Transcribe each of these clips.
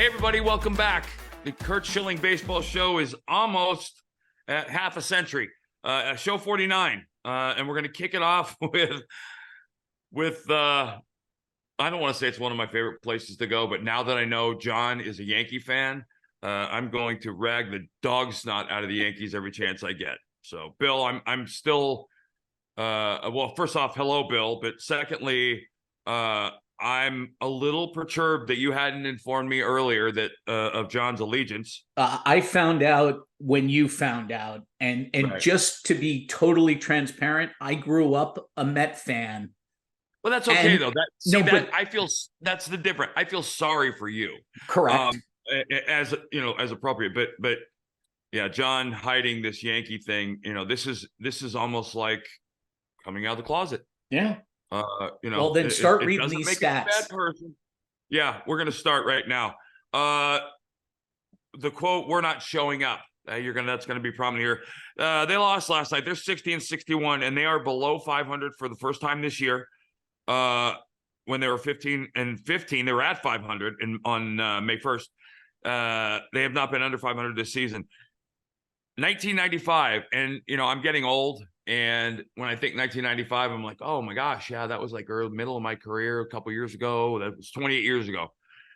Hey, everybody, welcome back. The Curt Schilling Baseball Show is almost at half a century, show 49. And we're going to kick it off with I don't want to say it's one of my favorite places to go, but now that I know John is a Yankee fan, I'm going to rag the dog snot out of the Yankees every chance I get. So, Bill, I'm still, well, first off, hello, Bill. But secondly, I'm a little perturbed that you hadn't informed me earlier that of John's allegiance. I found out when you found out, and Right. Just to be totally transparent, I grew up a Met fan. Well, that's okay though. I feel that's the different. I feel sorry for you. Correct. As you know, as appropriate. But yeah, John hiding this Yankee thing. You know, this is almost like coming out of the closet. Yeah. You know, well, then start reading doesn't these make stats. A bad person. Yeah, we're going to start right now. The quote, "We're not showing up." That's going to be prominent here. They lost last night. They're 60-61, and they are below 500 for the first time this year. When they were 15-15, they were at 500 on May 1st. They have not been under 500 this season. 1995, and you know, I'm getting old. And when I think 1995, I'm like, oh my gosh, yeah, that was like middle of my career a couple years ago. That was 28 years ago.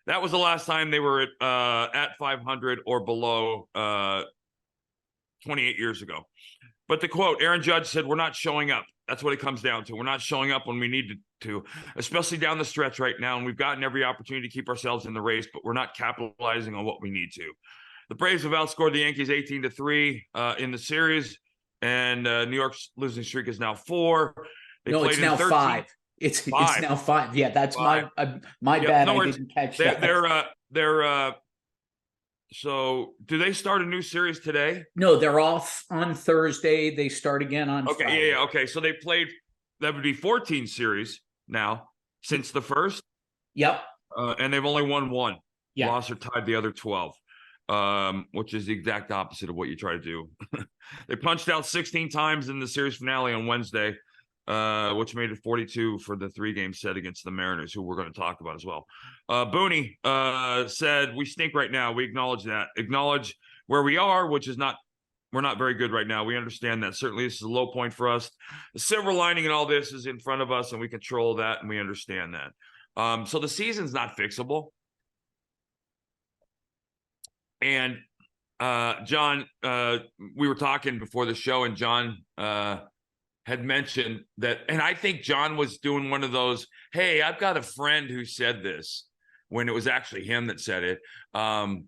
That was the last time they were at 500 or below 28 years ago. But the quote, Aaron Judge said, "We're not showing up." That's what it comes down to. We're not showing up when we need to, especially down the stretch right now. And we've gotten every opportunity to keep ourselves in the race, but we're not capitalizing on what we need to. The Braves have outscored the Yankees 18-3 in the series. And New York's losing streak is now 4. It's now 5. It's now 5. Yeah, that's 5. my bad. I didn't catch that. So do they start a new series today? No, they're off on Thursday. They start again on Friday. Yeah. Okay, so they played. That would be 14 series now since the first. Yep. And they've only won 1. Yeah. Lost or tied the other 12. Which is the exact opposite of what you try to do. They punched out 16 times in the series finale on Wednesday, which made it 42 for the 3-game set against the Mariners, who we're going to talk about as well. Booney said, "We stink right now. We acknowledge that. Acknowledge where we are, which is we're not very good right now. We understand that. Certainly this is a low point for us. The silver lining in all this is in front of us, and we control that, and we understand that. So the season's not fixable." And John, we were talking before the show, and John had mentioned that, and I think John was doing one of those, "Hey, I've got a friend who said this," when it was actually him that said it. They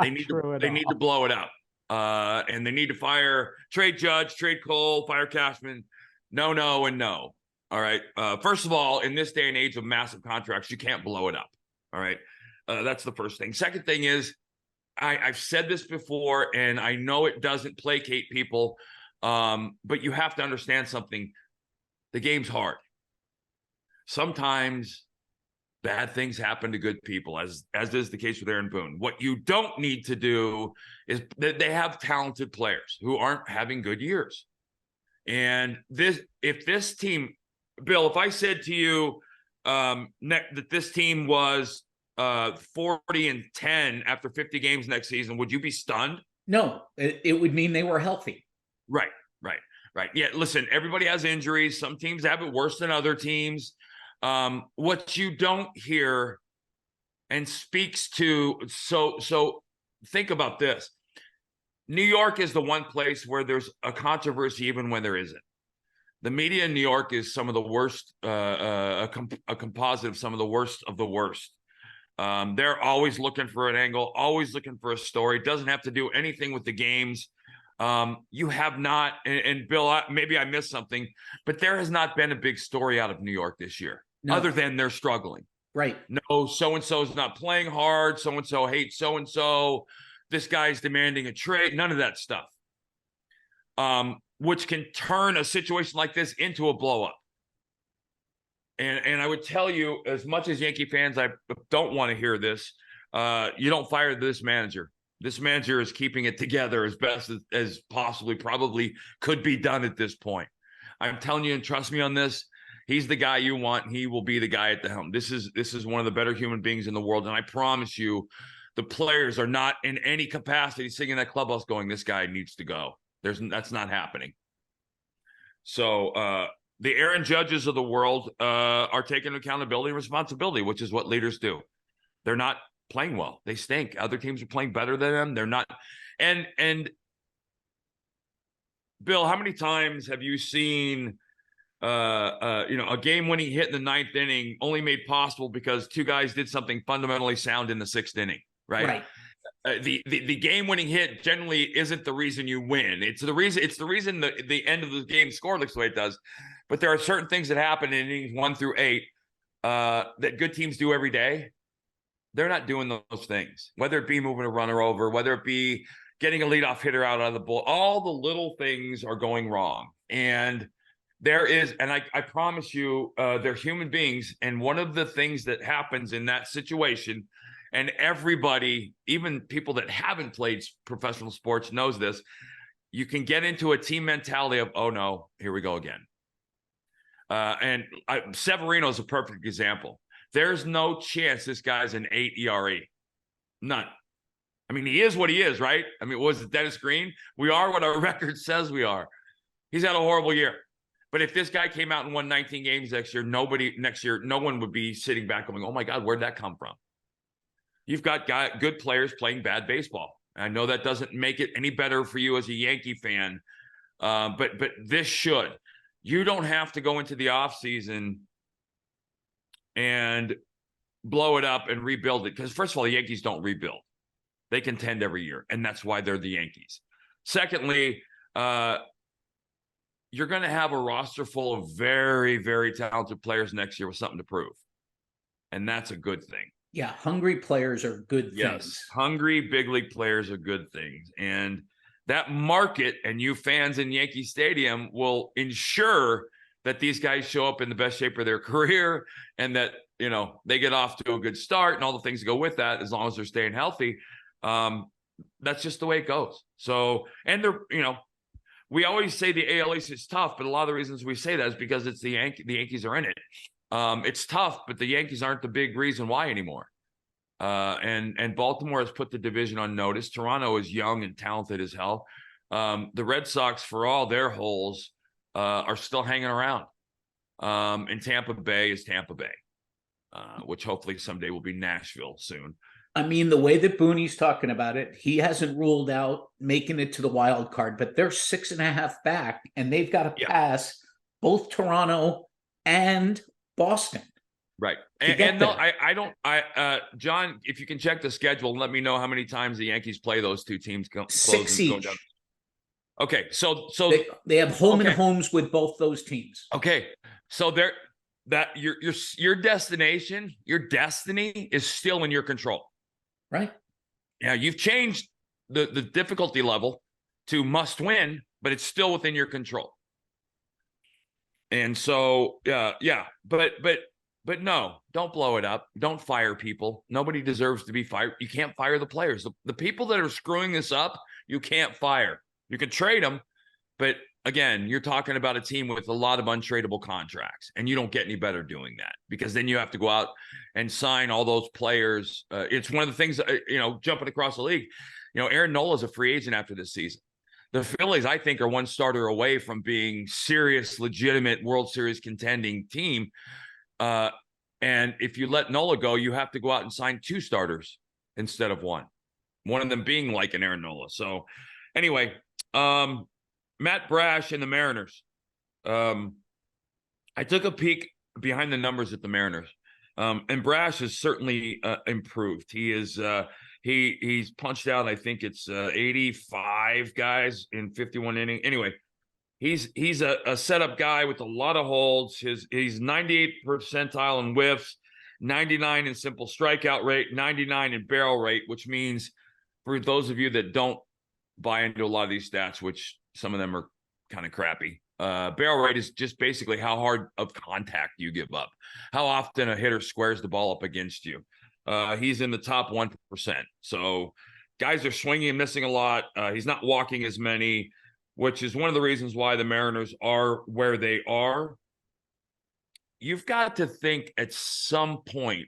need to blow it up, and they need to trade Judge, trade Cole, fire Cashman. No, and no. All right. First of all, in this day and age of massive contracts, you can't blow it up. All right. That's the first thing. Second thing is, I've said this before, and I know it doesn't placate people, but you have to understand something. The game's hard. Sometimes bad things happen to good people, as is the case with Aaron Boone. What you don't need to do is that they have talented players who aren't having good years. And if this team, Bill, if I said to you that this team was 40-10 after 50 games next season, would you be stunned? No, it would mean they were healthy. Right. Yeah, listen, everybody has injuries. Some teams have it worse than other teams. What you don't hear and speaks to, so think about this. New York is the one place where there's a controversy even when there isn't. The media in New York is some of the worst, a composite of some of the worst. They're always looking for an angle, always looking for a story. It doesn't have to do anything with the games. You have not, and Bill, maybe I missed something, but there has not been a big story out of New York this year, other than they're struggling. Right. No, so-and-so is not playing hard. So-and-so hates so-and-so. This guy's demanding a trade. None of that stuff, which can turn a situation like this into a blow-up. And I would tell you, as much as Yankee fans, I don't want to hear this, you don't fire this manager. This manager is keeping it together as best as possibly probably could be done at this point. I'm telling you, and trust me on this, He's the guy you want. He will be the guy at the helm. This is one of the better human beings in the world. And I promise you, the players are not in any capacity sitting in that clubhouse going, this guy needs to go. That's not happening. So the Aaron Judges of the world are taking accountability and responsibility, which is what leaders do. They're not playing well. They stink. Other teams are playing better than them. They're not. And Bill, how many times have you seen a game-winning hit in the ninth inning only made possible because two guys did something fundamentally sound in the sixth inning, right? The game-winning hit generally isn't the reason you win. It's the reason the end of the game score looks the way it does. But there are certain things that happen in innings 1 through 8 that good teams do every day. They're not doing those things, whether it be moving a runner over, whether it be getting a leadoff hitter out of the bull. All the little things are going wrong. And there is, and I promise you, they're human beings. And one of the things that happens in that situation, and everybody, even people that haven't played professional sports, knows this, you can get into a team mentality of, oh no, here we go again. Severino is a perfect example. There's no chance this guy's an 8 ERA. None. I mean, he is what he is, right? I mean, was it Dennis Green? We are what our record says we are. He's had a horrible year. But if this guy came out and won 19 games next year, no one would be sitting back going, oh my God, where'd that come from? You've got good players playing bad baseball. I know that doesn't make it any better for you as a Yankee fan, but this should. You don't have to go into the offseason and blow it up and rebuild it. Because first of all, the Yankees don't rebuild. They contend every year, and that's why they're the Yankees. Secondly, you're going to have a roster full of very, very talented players next year with something to prove. And that's a good thing. Yeah, hungry players are good things. Yes, hungry big league players are good things. And that market and you fans in Yankee Stadium will ensure that these guys show up in the best shape of their career and that, they get off to a good start and all the things that go with that as long as they're staying healthy. That's just the way it goes. So, and we always say the AL East is tough, but a lot of the reasons we say that is because it's the Yankees are in it. It's tough, but the Yankees aren't the big reason why anymore. And Baltimore has put the division on notice. Toronto is young and talented as hell. The Red Sox, for all their holes, are still hanging around. And Tampa Bay is Tampa Bay, which hopefully someday will be Nashville soon. I mean, the way that Booney's talking about it, he hasn't ruled out making it to the wild card, but they're 6.5 back, and they've got to pass both Toronto and Boston. Right. John, if you can check the schedule, let me know how many times the Yankees play those two teams. 6 each. Okay. So they have home and homes with both those teams. Okay. So your destination, your destiny is still in your control. Right. Yeah. You've changed the difficulty level to must win, but it's still within your control. And so, but no, don't blow it up. Don't fire people. Nobody deserves to be fired. You can't fire the players. The people that are screwing this up, you can't fire. You can trade them, but again, you're talking about a team with a lot of untradeable contracts, and you don't get any better doing that because then you have to go out and sign all those players. It's one of the things, jumping across the league. Aaron Nola is a free agent after this season. The Phillies, I think, are one starter away from being serious, legitimate World Series contending team. And if you let Nola go, you have to go out and sign 2 starters instead of 1. One of them being like an Aaron Nola. So anyway, Matt Brash and the Mariners. I took a peek behind the numbers at the Mariners. And Brash has certainly improved. He is he's punched out, I think it's 85 guys in 51 innings. Anyway, he's a setup guy with a lot of holds. He's 98th percentile in whiffs, 99 in simple strikeout rate, 99 in barrel rate, which means for those of you that don't buy into a lot of these stats, which some of them are kind of crappy, barrel rate is just basically how hard of contact you give up, how often a hitter squares the ball up against you. He's in the top 1%. So guys are swinging and missing a lot. He's not walking as many, which is one of the reasons why the Mariners are where they are. you've got to think at some point,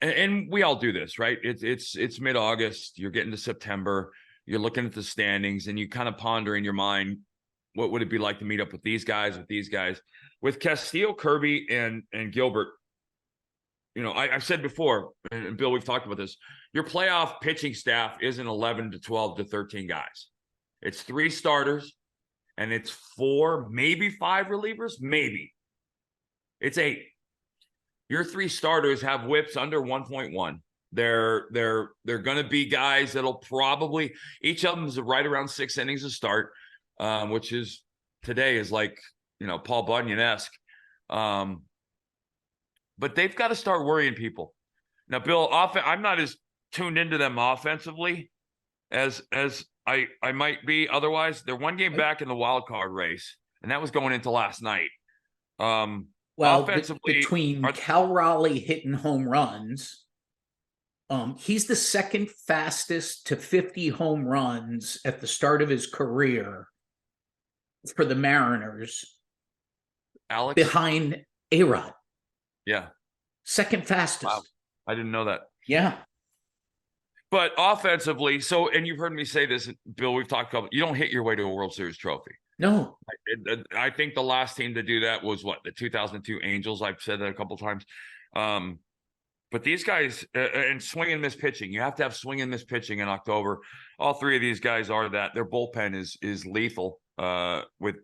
and we all do this, right? It's mid-August, you're getting to September, you're looking at the standings, and you kind of ponder in your mind, what would it be like to meet up with these guys, with Castillo, Kirby, and Gilbert. I've said before, and Bill, we've talked about this, your playoff pitching staff isn't 11 to 12 to 13 guys. It's 3 starters, and it's 4, maybe 5 relievers, maybe. It's 8. Your 3 starters have whips under 1.1. They're going to be guys that'll probably, each of them is right around 6 innings to start, which is today is like, Paul Bunyan-esque. But they've got to start worrying people. Now, Bill, I'm not as tuned into them offensively as I might be otherwise. They're 1 game back in the wild card race, and that was going into last night. Well, offensively, between Cal Raleigh hitting home runs, he's the second fastest to 50 home runs at the start of his career for the Mariners. Alex? Behind A-Rod. Yeah. Second fastest. Wow. I didn't know that. Yeah. But offensively, and you've heard me say this, Bill, we've talked about, you don't hit your way to a World Series trophy. No. I think the last team to do that was the 2002 Angels. I've said that a couple of times. But these guys, and swing and miss pitching, you have to have swing and miss pitching in October. All 3 of these guys are that. Their bullpen is lethal with,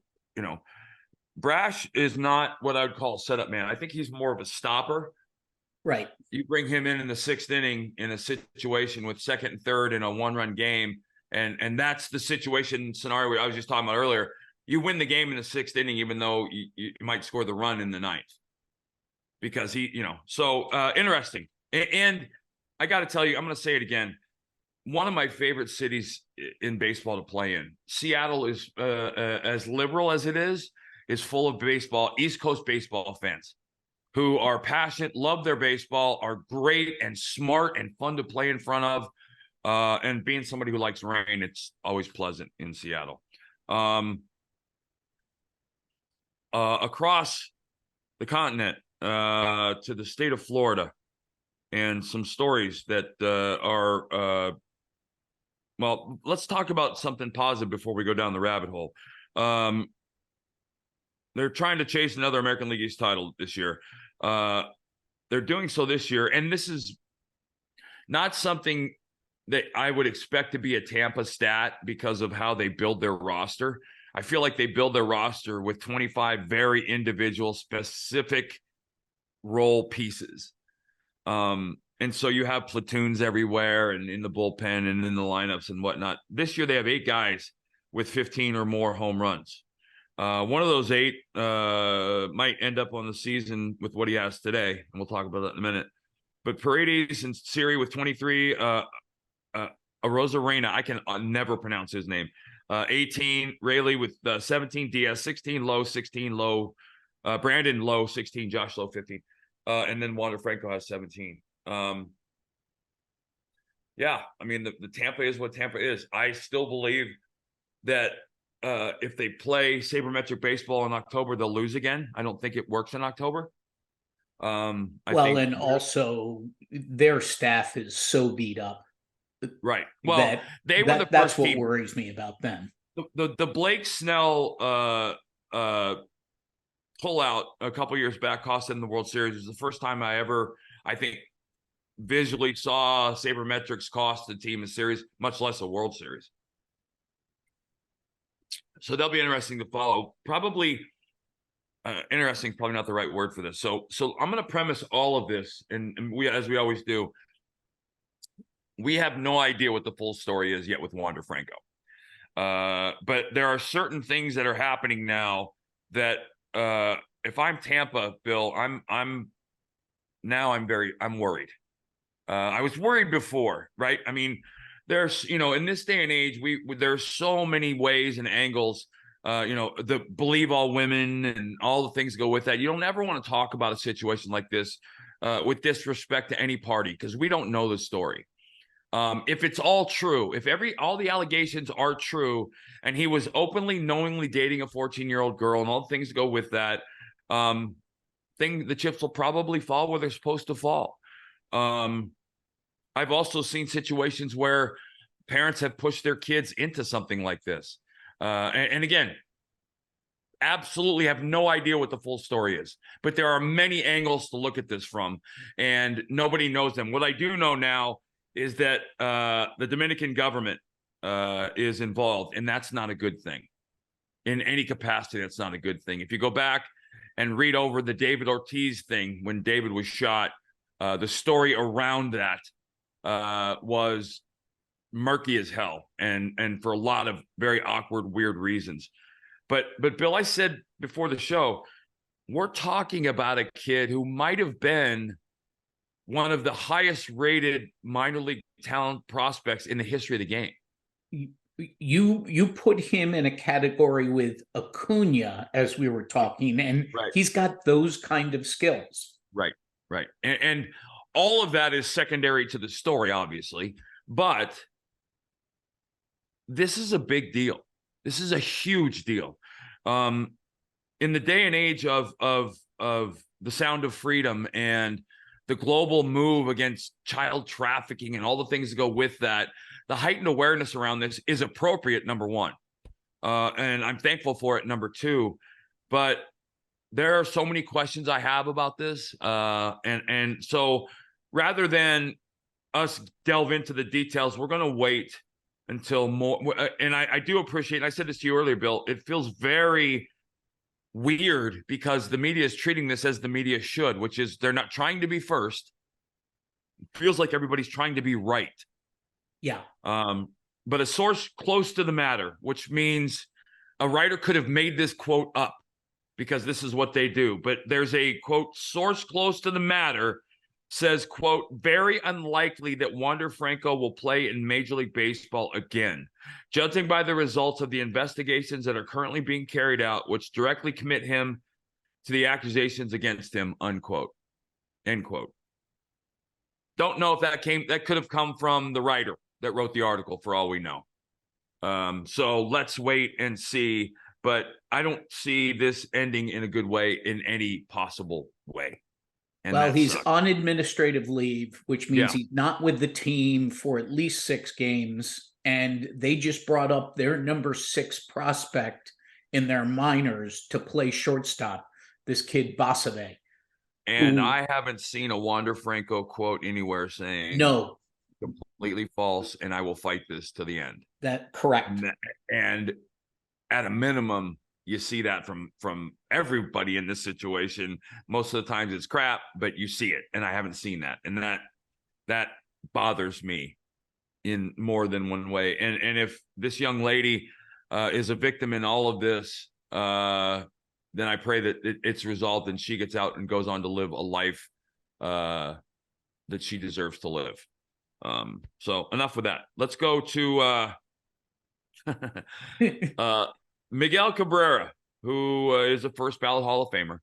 Brash is not what I would call a setup man. I think he's more of a stopper. Right. You bring him in the 6th inning in a situation with 2nd and 3rd in a 1-run game, and that's the scenario I was just talking about earlier. You win the game in the 6th inning, even though you might score the run in the 9th, because interesting. And I got to tell you, I'm going to say it again. One of my favorite cities in baseball to play in. Seattle is as liberal as it is full of East Coast baseball fans who are passionate, love their baseball, are great and smart and fun to play in front of. And being somebody who likes rain, it's always pleasant in Seattle. Across the continent to the state of Florida, and some stories that are well, let's talk about something positive before we go down the rabbit hole. They're trying to chase another American League East title this year. They're doing so this year, and this is not something that I would expect to be a Tampa stat because of how they build their roster. I feel like they build their roster with 25 very individual, specific role pieces. And so you have platoons everywhere and in the bullpen and in the lineups and whatnot. This year they have 8 guys with 15 or more home runs. One of those 8 might end up on the season with what he has today, and we'll talk about that in a minute. But Paredes and Siri with 23, Arozarena, I can never pronounce his name. 18, Rayleigh with 17, Diaz 16, Lowe 16, Lowe, Brandon Lowe 16, Josh Lowe 15, and then Wander Franco has 17. Yeah, I mean the Tampa is what Tampa is. I still believe that if they play sabermetric baseball in October, they'll lose again. I don't think it works in October. Also their staff is so beat up. Right. Well, they were the first that's what team. worries me about them. The Blake Snell pullout a couple years back cost them the World Series. It was the first time I think, visually saw sabermetrics cost the team a series, much less a World Series. So they'll be interesting to follow. Probably interesting is probably not the right word for this. So I'm going to premise all of this, and we, as we always do, we have no idea what the full story is yet with Wander Franco. But there are certain things that are happening now that if I'm Tampa, Bill, I'm worried. I was worried before, right? I mean, there's, in this day and age, there's so many ways and angles, the believe all women and all the things that go with that. You don't ever want to talk about a situation like this with disrespect to any party, because we don't know the story. If it's all true, if all the allegations are true, and he was openly, knowingly dating a 14-year-old girl and all the things that go with that, the chips will probably fall where they're supposed to fall. I've also seen situations where parents have pushed their kids into something like this. And again, absolutely have no idea what the full story is, but there are many angles to look at this from, and nobody knows them. What I do know now is that the Dominican government is involved, and that's not a good thing. In any capacity, that's not a good thing. If you go back and read over the David Ortiz thing when David was shot, the story around that was murky as hell, and for a lot of very awkward, weird reasons. But Bill, I said before the show, we're talking about a kid who might have been one of the highest rated minor league talent prospects in the history of the game. You put him in a category with Acuna, as we were talking, and he's got those kind of skills. Right. And all of that is secondary to the story, obviously, but this is a big deal. This is a huge deal. In the day and age of the sound of freedom and the global move against child trafficking and all the things that go with that, the heightened awareness around this is appropriate, number one. And I'm thankful for it, number two. But there are so many questions I have about this. And so rather than us delve into the details, we're going to wait until more. And I do appreciate, and I said this to you earlier, Bill, it feels very weird because the media is treating this as the media should, which is they're not trying to be first. It feels like everybody's trying to be right. Yeah. But a source close to the matter, which means a writer could have made this quote up because this is what they do. But there's a quote, source close to the matter says, quote, very unlikely that Wander Franco will play in Major League Baseball again, judging by the results of the investigations that are currently being carried out, which directly commit him to the accusations against him, unquote, end quote. Don't know if that could have come from the writer that wrote the article, for all we know. So let's wait and see, but I don't see this ending in a good way in any possible way. And well, he's on administrative leave, which means he's not with the team for at least 6 games. And they just brought up their number 6 prospect in their minors to play shortstop, this kid Basave. And I haven't seen a Wander Franco quote anywhere saying no, completely false, and I will fight this to the end. That correct. And at a minimum, you see that from everybody in this situation. Most of the times it's crap, but you see it, and I haven't seen that, and that bothers me in more than one way. And if this young lady is a victim in all of this, then I pray that it's resolved and she gets out and goes on to live a life that she deserves to live. So enough with that. Let's go to Miguel Cabrera, who is a first ballot Hall of Famer,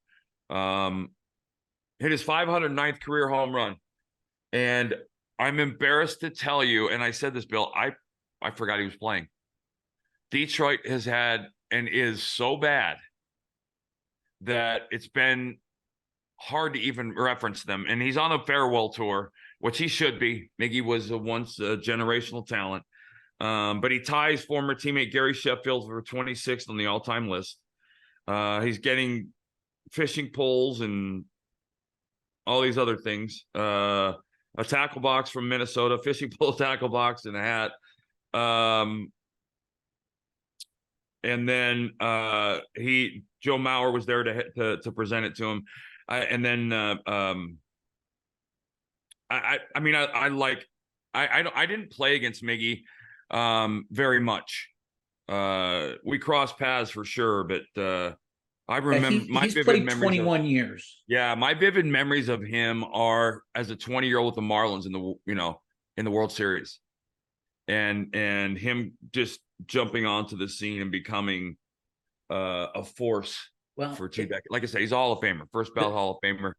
hit his 509th career home run. And I'm embarrassed to tell you, and I said this, Bill, I forgot he was playing. Detroit has had and is so bad that it's been hard to even reference them. And he's on a farewell tour, which he should be. Miggy was once a generational talent. But he ties former teammate Gary Sheffield for 26th on the all-time list. He's getting fishing poles and all these other things. A tackle box from Minnesota, fishing pole, tackle box, and a hat. And then Joe Mauer was there to present it to him. I didn't play against Miggy very much. We crossed paths for sure, but I remember he's played 21 years. Yeah, my vivid memories of him are as a 20-year-old with the Marlins in the World Series, and him just jumping onto the scene and becoming a force for 2 decades. Like I said, he's a Hall of Famer, first ballot Hall of Famer.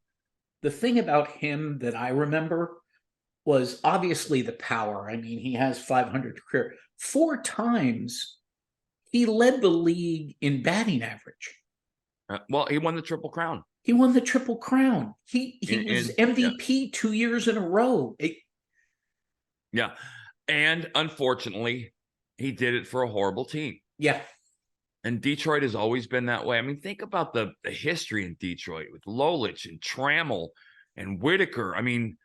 The thing about him that I remember was obviously the power. I mean, he has 500 career. 4 times he led the league in batting average. Well, he won the Triple Crown. He won the Triple Crown. He was Yeah. MVP 2 years in a row. Yeah. And unfortunately, he did it for a horrible team. Yeah. And Detroit has always been that way. I mean, think about the history in Detroit with Lolich and Trammell and Whitaker. I mean,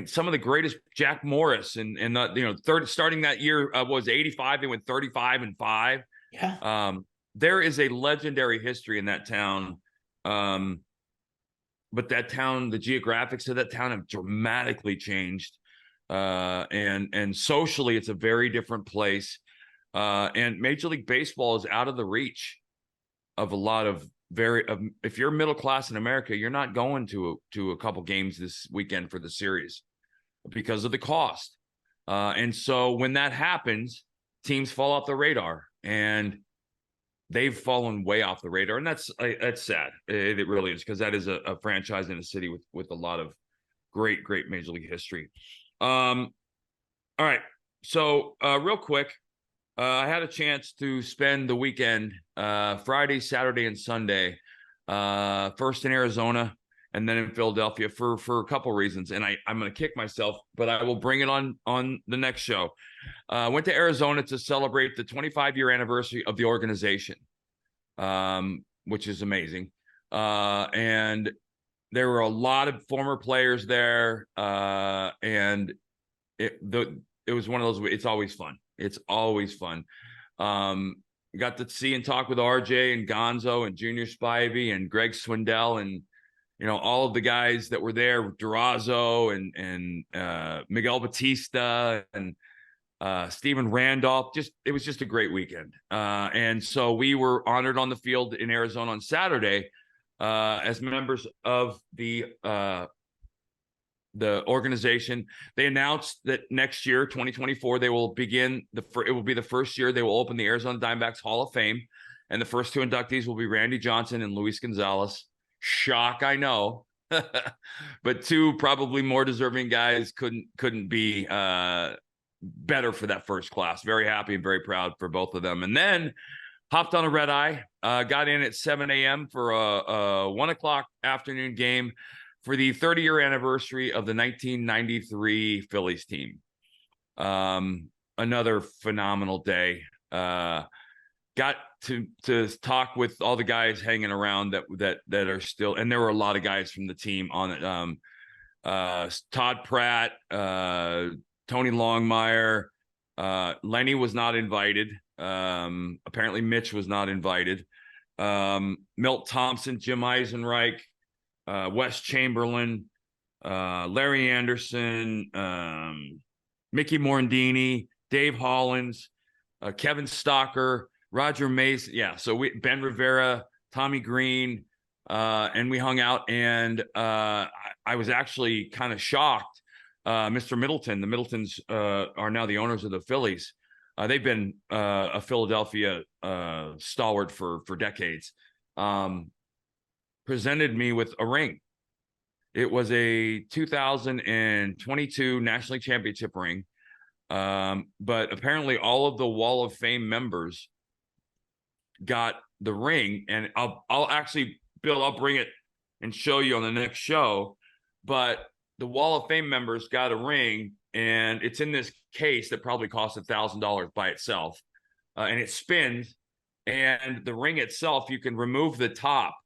some of the greatest, Jack Morris and the starting that year was 85. They went 35-5. Yeah. There is a legendary history in that town. But that town, the geographics of that town have dramatically changed. And socially, it's a very different place. And Major League Baseball is out of the reach of a lot of if you're middle class in America, you're not going to a couple games this weekend for the series because of the cost. And so when that happens, teams fall off the radar, and they've fallen way off the radar. And that's sad. It really is, because that is a franchise in a city with a lot of great Major League history. All right. So real quick, I had a chance to spend the weekend, Friday, Saturday, and Sunday, first in Arizona and then in Philadelphia for a couple reasons. And I'm going to kick myself, but I will bring it on the next show. Went to Arizona to celebrate the 25-year anniversary of the organization, which is amazing. And there were a lot of former players there, and it was one of those. It's always fun. It's always fun. Got to see and talk with RJ and Gonzo and Junior Spivey and Greg Swindell and all of the guys that were there, Durazo and Miguel Batista and Steven Randolph. It was just a great weekend. And so we were honored on the field in Arizona on Saturday as members of the organization. They announced that next year, 2024, they will begin it will be the first year they will open the Arizona Diamondbacks Hall of Fame, and the first two inductees will be Randy Johnson and Luis Gonzalez. Shock, I know, but two probably more deserving guys couldn't be better for that first class. Very happy and very proud for both of them. And then hopped on a red eye, got in at 7 a.m. for a 1 o'clock afternoon game for the 30-year anniversary of the 1993 Phillies team. Another phenomenal day. Got to talk with all the guys hanging around that are still, and there were a lot of guys from the team on it. Todd Pratt, Tony Longmire, Lenny was not invited. Apparently Mitch was not invited. Milt Thompson, Jim Eisenreich, Wes Chamberlain, Larry Anderson, Mickey Morandini, Dave Hollins, Kevin Stocker, Roger Mason. Yeah, so Ben Rivera, Tommy Green, and we hung out. And I was actually kind of shocked. Mr. Middleton, the Middletons are now the owners of the Phillies. They've been a Philadelphia stalwart for decades. Presented me with a ring. It was a 2022 National League Championship ring. But apparently all of the Wall of Fame members got the ring, and I'll actually, Bill, I'll bring it and show you on the next show. But the Wall of Fame members got a ring, and it's in this case that probably costs $1,000 by itself. And it spins, and the ring itself, you can remove the top,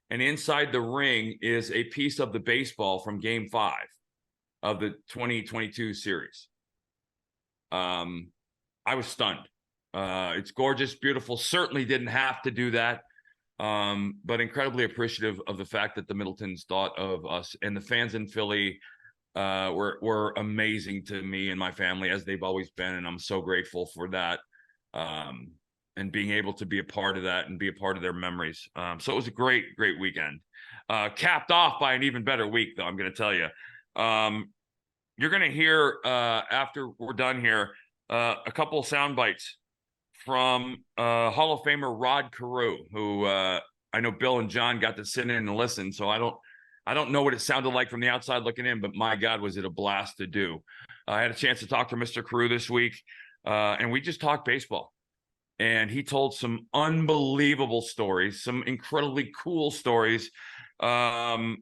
and inside the ring is a piece of the baseball from Game 5 of the 2022 series. I was stunned. It's gorgeous, beautiful. Certainly didn't have to do that, but incredibly appreciative of the fact that the Middletons thought of us, and the fans in Philly were amazing to me and my family, as they've always been, and I'm so grateful for that, and being able to be a part of that and be a part of their memories. So it was a great weekend, capped off by an even better week, though, I'm going to tell you. You're going to hear, after we're done here, a couple of sound bites from Hall of Famer Rod Carew, who I know Bill and John got to sit in and listen. So I don't know what it sounded like from the outside looking in, but my God, was it a blast to do. I had a chance to talk to Mr. Carew this week, and we just talked baseball. And he told some unbelievable stories, some incredibly cool stories about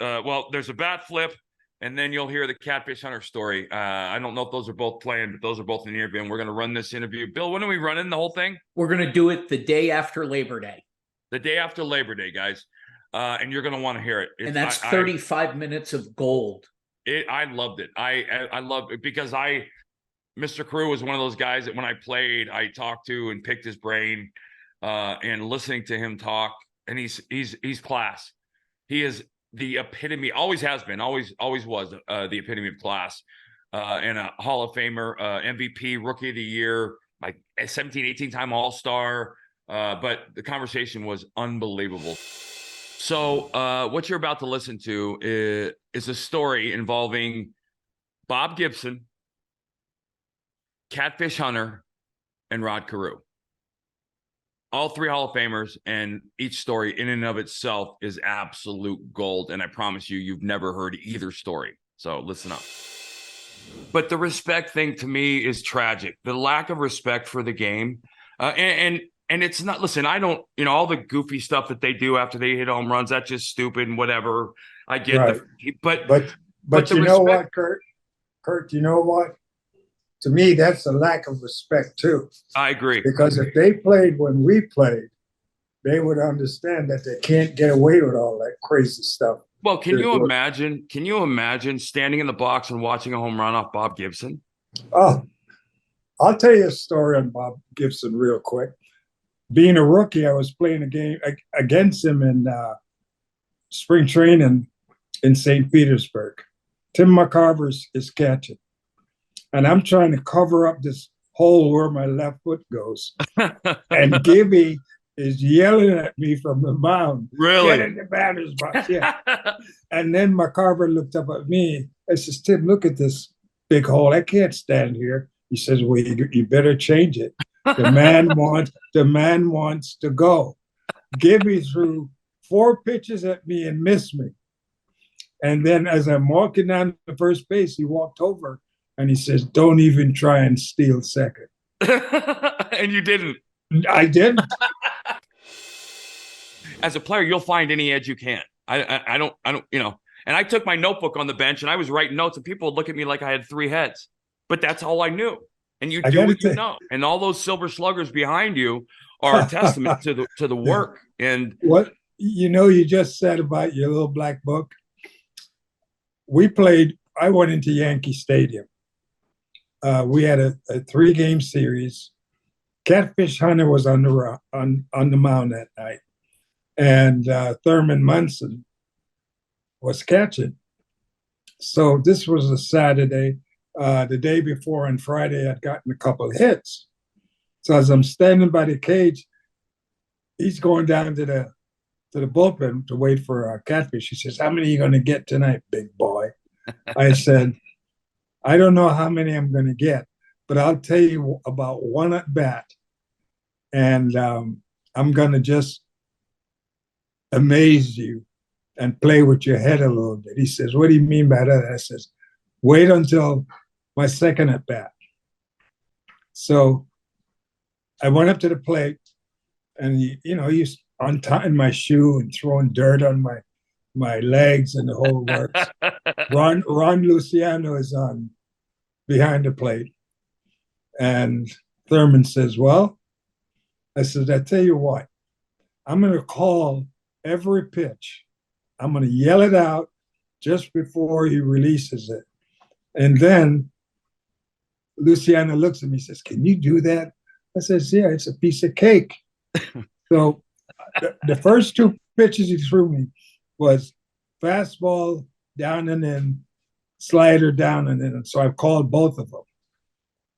well, there's a bat flip, and then you'll hear the Catfish Hunter story. I don't know if those are both planned, but those are both in the interview, and we're going to run this interview. Bill, when are we running the whole thing? We're going to do it the day after Labor Day. The day after Labor Day, guys. And you're going to want to hear it. And that's 35 minutes of gold. I loved it. I loved it because Mr. Carew was one of those guys that when I played, I talked to and picked his brain, and listening to him talk, and he's class. He is the epitome, always has been, always was the epitome of class, and a Hall of Famer, MVP, Rookie of the Year, like 17, 18-time All-Star. But the conversation was unbelievable. So what you're about to listen to is a story involving Bob Gibson, Catfish Hunter, and Rod Carew. All three Hall of Famers, and each story in and of itself is absolute gold. And I promise you, you've never heard either story. So listen up. But the respect thing to me is tragic. The lack of respect for the game. And it's not, listen, I don't, all the goofy stuff that they do after they hit home runs, that's just stupid and whatever. I get right. But you know what, Curt? Curt, you know what? To me, that's a lack of respect too. I agree. Because if they played when we played, they would understand that they can't get away with all that crazy stuff. Well, can you imagine standing in the box and watching a home run off Bob Gibson? Oh, I'll tell you a story on Bob Gibson real quick. Being a rookie, I was playing a game against him in spring training in St. Petersburg. Tim McCarver is catching. And I'm trying to cover up this hole where my left foot goes. And Gibby is yelling at me from the mound. Really? Get in the batter's box, yeah. And then McCarver looked up at me. I says, Tim, look at this big hole. I can't stand here. He says, well, you better change it. The man wants to go. Gibby threw 4 pitches at me and missed me. And then as I'm walking down to first base, he walked over and he says, don't even try and steal second. And you didn't. I didn't. As a player, you'll find any edge you can. I don't, and I took my notebook on the bench and I was writing notes and people would look at me like I had 3 heads, but that's all I knew. And you do what you know. And all those silver sluggers behind you are a testament to the work. And what you just said about your little black book. I went into Yankee Stadium. We had a 3-game series. Catfish Hunter was on the mound that night. And Thurman Munson was catching. So this was a Saturday. The day before on Friday, I'd gotten a couple of hits. So as I'm standing by the cage, he's going down to the bullpen to wait for Catfish. He says, how many are you going to get tonight, big boy? I said, I don't know how many I'm going to get, but I'll tell you about one at bat. And I'm going to just amaze you and play with your head a little bit. He says, what do you mean by that? I says, wait until my second at bat. So I went up to the plate and he's untying my shoe and throwing dirt on my legs and the whole works. Ron Luciano is on behind the plate. And Thurman says, well, I said, I tell you what, I'm going to call every pitch. I'm going to yell it out just before he releases it. And then Luciano looks at me and says, can you do that? I says, yeah, it's a piece of cake. So the first 2 pitches he threw me was fastball down and in, slider down and in. So I called both of them.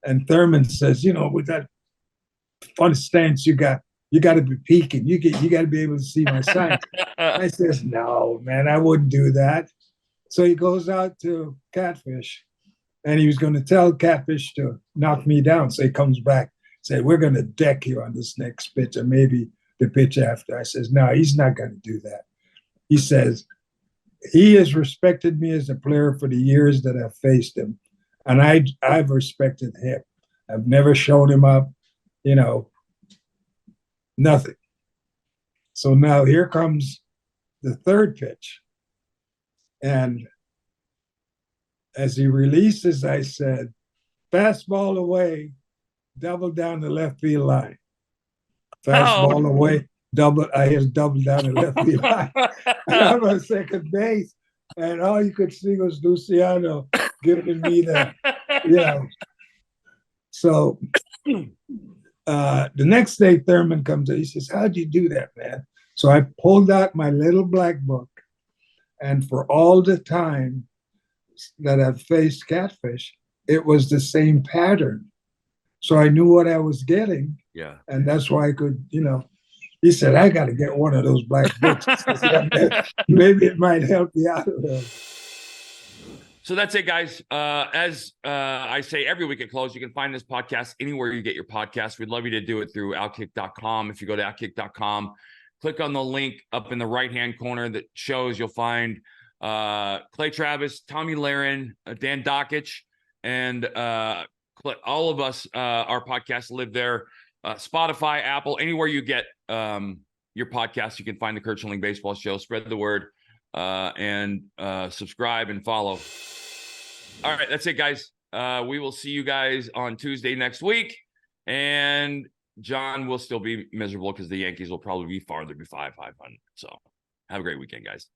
And Thurman says, with that fun stance you got to be peeking. You got to be able to see my signs. I says, no, man, I wouldn't do that. So he goes out to Catfish. And he was going to tell Catfish to knock me down. So he comes back, say, we're going to deck you on this next pitch and maybe the pitch after. I says, no, he's not going to do that. He says, he has respected me as a player for the years that I've faced him. And I've respected him. I've never shown him up, nothing. So now here comes the third pitch. And as he releases, I said, fastball away, double down the left field line. Fastball away, I hit double down the left field line. I'm on second base, and all you could see was Luciano giving me the, So the next day, Thurman comes in. He says, how'd you do that, man? So I pulled out my little black book, and for all the time that I've faced catfish, it was the same pattern. So I knew what I was getting. Yeah. And that's why I could, he said, I got to get one of those black books. Maybe it might help you out a little. So that's it, guys. As I say every week at close, you can find this podcast anywhere you get your podcast. We'd love you to do it through OutKick.com. If you go to OutKick.com, click on the link up in the right-hand corner that shows, you'll find Clay Travis, Tommy Lahren, Dan Dockich, and all of us, our podcasts live there. Spotify, Apple, anywhere you get your podcast, you can find the Curt Schilling Baseball Show. Spread the word and subscribe and follow. All right, that's it, guys. We will see you guys on Tuesday next week. And John will still be miserable because the Yankees will probably be farther, be 500. So have a great weekend, guys.